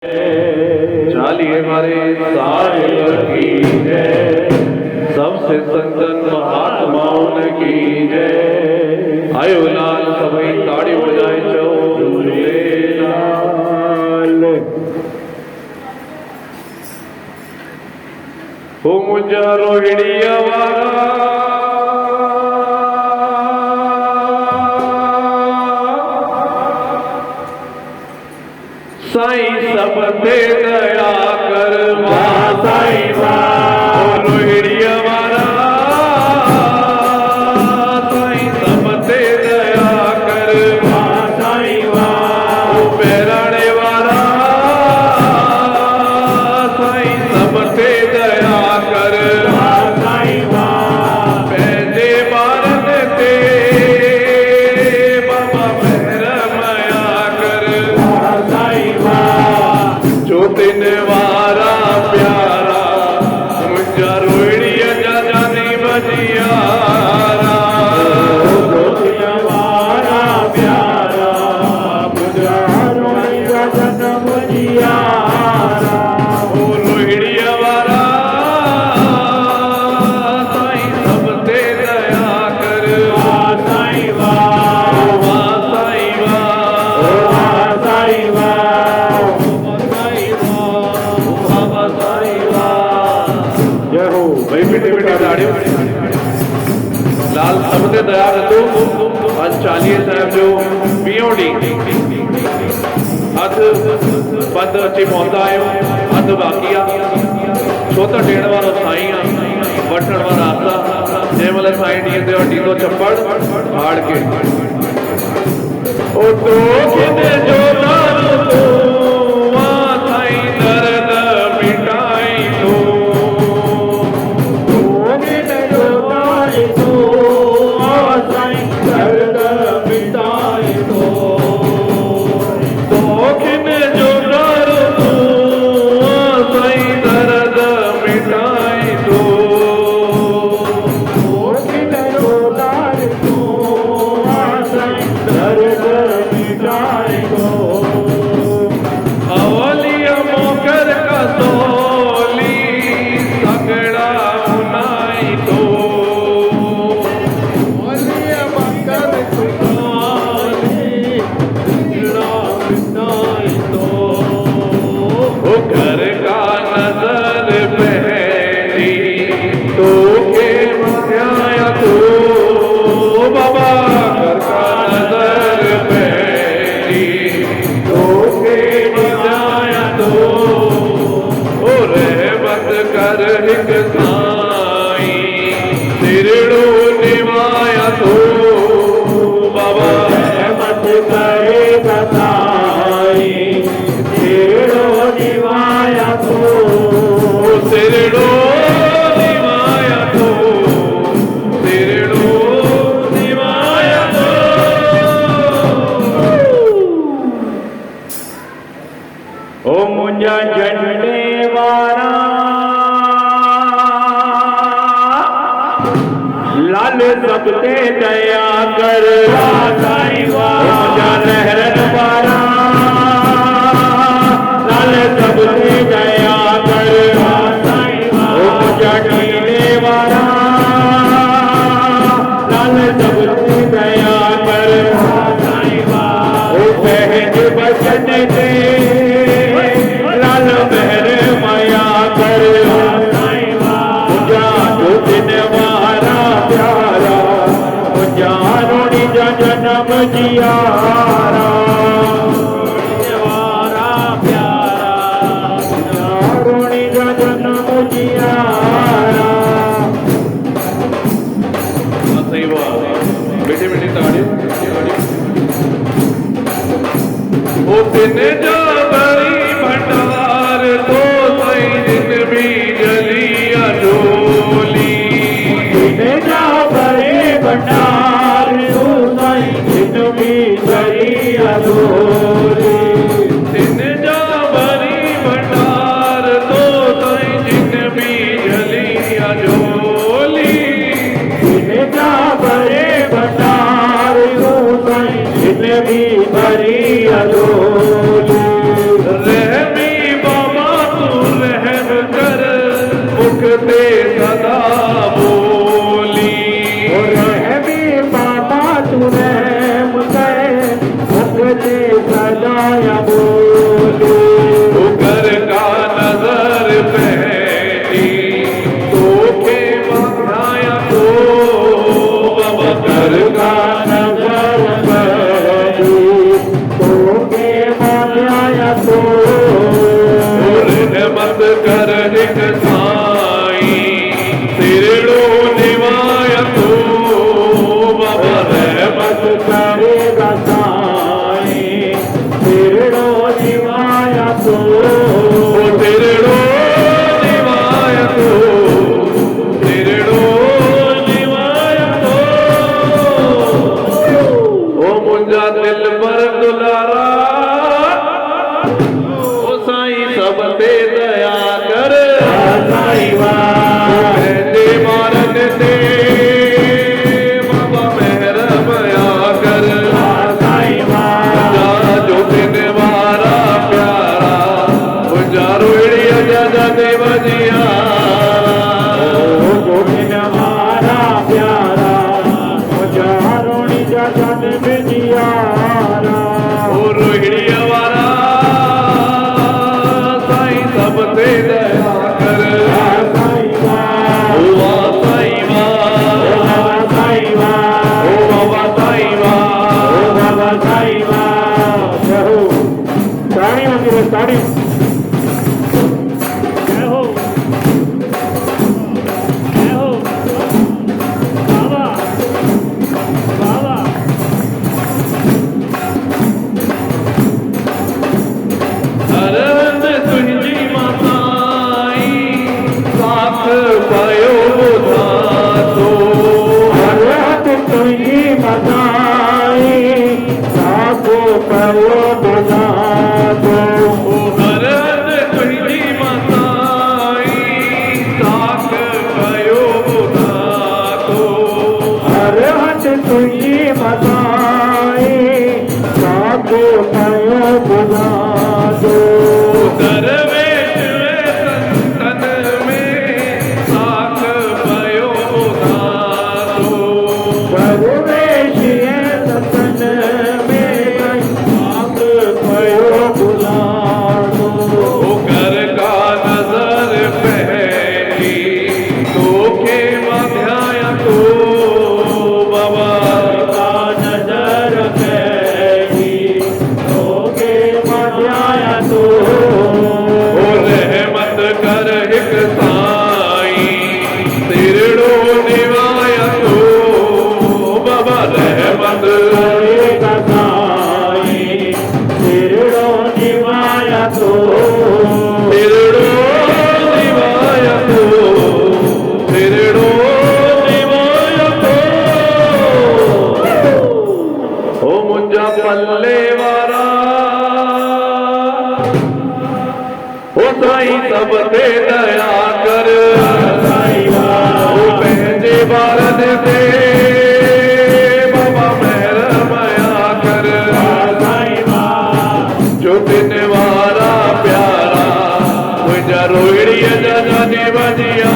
चालिए हमारे सारे की जय, सबसे संतन महात्माओं की जय। आयो लाल सभी ताड़ी बजाए चो झूलेलाल। हो मुझा रोहिड़िया वारा साईं सब ते दया कर वाह साईं वाह। रोहिड़िया वारा साईं सब ते दया कर वाह साईं वाह। बहराणे वारा साईं सब ते दया कर वाह साईं वाह। पंहिंजे ॿारन ते बाबा महिरमया कर वाह साईं वाह। ज्योतिन वारा प्यारा मुंहिंजा रोहिड़ीअ जा जानी बजियारा। ज्योतिन वारा प्यारा मुंहिंजा रोहिड़ीअ जा जन बजियारा। ओ रोहिड़ीअ वारा साईं सब ते दया कर वाह साईं वाह। वाह साईं वाह। वाह साईं वाह। जय हो भाई बेटे बेटे दाड़ियों लाल सब ते दया रखो। आज चालीहे साहिब जो पीओडी अध बंद अची पहुंचा आहियो, अध बाक़ी आहे। छो त ॾियण वारो साईं आहे, वठण वारा असां। जंहिं महिल साईं ॾींहं ते ॾींदो चपड़ हाड़ के ओ तो किने जो नालो तो वाह साईं दर्द मिटाई तो। तो किने जो नालो तो वाह साईं दर्द मिटाई तो। तो किने जो नालो तो वाह साईं दर्द मिटाई तो। तो किने जो नालो तो वाह साईं दर्द मिटाई तो। अवलिया मोकर का तोली सगड़ा उनाई तो। अवलिया मोकर का तोली सगड़ा उनाई तो। ओ घर का नजर पहली तो के मध्याया तो बाबा। घर का नजर पहली तो के मध्याया तो। ओ रहमत कर हिक साईं तिरड़ो निवाया तो बाबा। रहमत करे साईं तिरड़ो निवाया तो। तिरड़ो निवाया तो। तिरड़ो निवाया तो। ओ मुंहिंजा झंडे वारा लाल सब ते दया कर वाह साईं वाह। मुंहिंजा लहरन वारा लाल सब ते दया कर वाह साईं वाह। ओ मुंहिंजा टीले वारा लाल सब ते दया कर वाह साईं वाह। ओ पंहिंजे बचन ते लाल महिरमया कर वाह साईं वाह। मुंहिंजा ज्योतिन वारा प्यारा मुंहिंजा रहमत कर हिक साईं तेरेड़ो निवाया तो बाबा रहमत करेगा साईं तेरेड़ो निवाया तो तेरेड़ो निवाया तो तेरेड़ो निवाया तो ओ मुंजा दिल पर दुलारा ओ साईं सब ते दया कर साईं मेरे मारन ते बाबा मेहरबाया कर जा जो दिन वारा प्यारा मुंजा रोड़िया जजा देव जिया हमारा प्यारा मुझारोणी जगन बिजियारा ओ रोहिड़िया वाला साईं सब ते दया कर ओ वा साईं वा ओ बाबा साईं वा ताड़ी मंदिर ताड़ी जय हो बाबा बाबा अरन तुझी माताई साथ पायो बुधा तो हरत तुझी मदाई साको करो बुझा दो अरन तुझी माताई साथ पायो बुधा तो हरत तुझी मदाई साको करो बुझा दो दरवेश संतन में साख पयो तो परवेशिए सतन में आग पयो बुला दो ओ घर का नजर पहली तो के मध्याया तो बाबा का नजर कैदी होके मध्याया तो ओ रहमत कर हिक साईं तेरेड़ो निवाया तो बाबा रहमत करेगा साईं तेरेड़ो निवाया तो तेरेड़ो निवाया तो तेरेड़ो निवाया तो ओ मुंजा पल्ले वारा ओ साईं सब ते दया कर ओ पंहिंजे ॿारनि ते बाबा मेहरबाया कर जो दिन वारा प्यारा मुंहिंजा रोहिड़ीअ जा जाने वजिया